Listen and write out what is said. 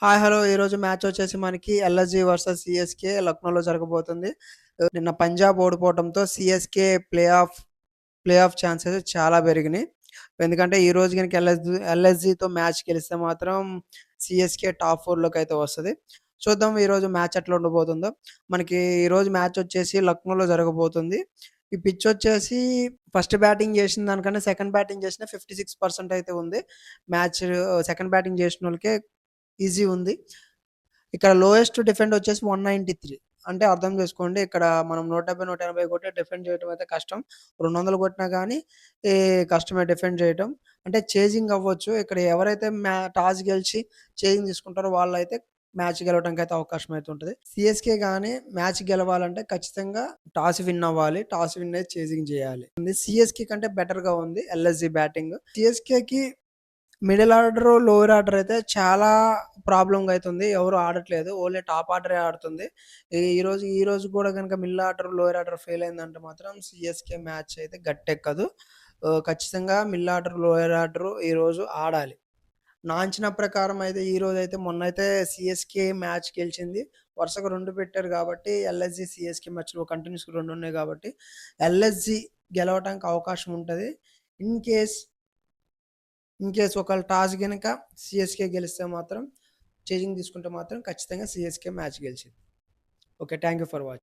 Hi! Hello! ఈరోజు match వచ్చేసి మనకి ఎల్ఎస్‌జీ వర్సెస్ సీఎస్‌కే లక్నోలో జరగబోతుంది. నిన్న పంజాబ్ ఓడిపోవడంతో సీఎస్‌కే ప్లే ఆఫ్ ఛాన్సెస్ చాలా పెరిగినాయి. ఎందుకంటే ఈరోజు గనుక ఎల్ఎస్‌జీతో మ్యాచ్ గెలిస్తే మాత్రం సీఎస్‌కే టాప్ 4లోకైతే వస్తది. చూద్దాం ఈరోజు మ్యాచ్ ఎట్లా ఉండబోతుందో. మనకి ఈరోజు మ్యాచ్ వచ్చేసి లక్నోలో జరగబోతుంది. ఈ పిచ్ వచ్చేసి ఫస్ట్ బ్యాటింగ్ చేసిన దానికన్నా సెకండ్ బ్యాటింగ్ చేసిన 56% అయితే ఉంది. మ్యాచ్ సెకండ్ బ్యాటింగ్ చేసినోళ్ళకే ఈజీ ఉంది. ఇక్కడ లోయెస్ట్ డిఫెండ్ వచ్చేసి 193. అంటే అర్థం చేసుకోండి. ఇక్కడ మనం 170, 180 కొట్టి డిఫెండ్ చేయడం అయితే కష్టం. 200 కొట్టినా గానీ కష్టమే డిఫెండ్ చేయటం. అంటే చేజింగ్ అవ్వచ్చు. ఇక్కడ ఎవరైతే టాస్ గెలిచి చేజింగ్ తీసుకుంటారో వాళ్ళైతే మ్యాచ్ గెలవడానికైతే అవకాశం అయితే ఉంటది. సీఎస్‌కే గాని మ్యాచ్ గెలవాలంటే ఖచ్చితంగా టాస్ విన్ అవ్వాలి. టాస్ విన్ అయ్యి చేజింగ్ చేయాలి. సీఎస్‌కే కంటే బెటర్‌గా ఉంది ఎల్ఎస్‌జీ బ్యాటింగ్. సీఎస్‌కేకి మిడిల్ ఆర్డర్, లోయర్ ఆర్డర్ అయితే చాలా ప్రాబ్లమ్‌గా అయితుంది. ఎవరు ఆడట్లేదు. ఓన్లీ టాప్ ఆర్డరే ఆడుతుంది. ఈ రోజు కూడా గనుక middle order, lower order fail అయిందంటే మాత్రం సీఎస్‌కే మ్యాచ్ అయితే గట్టెక్కదు. ఖచ్చితంగా మిడిల్ ఆర్డర్, లోయర్ ఆర్డర్ ఈరోజు ఆడాలి. నా అంచనా ప్రకారం అయితే ఈరోజైతే మొన్నైతే సీఎస్‌కే మ్యాచ్ గెలిచింది. వరుసగా 2 పెట్టారు కాబట్టి ఎల్ఎస్‌జీ, సీఎస్‌కే మ్యాచ్‌లు కంటిన్యూస్‌గా 2 ఉన్నాయి కాబట్టి ఎల్ఎస్‌జీ గెలవటానికి అవకాశం ఉంటది. ఇన్ కేస్ ఒకవేళ టాస్ గనక సీఎస్‌కే గెలిస్తే మాత్రం చేజింగ్ తీసుకుంటే మాత్రం ఖచ్చితంగా సీఎస్‌కే మ్యాచ్ గెలిచిద్ది. Okay. Thank you for watching.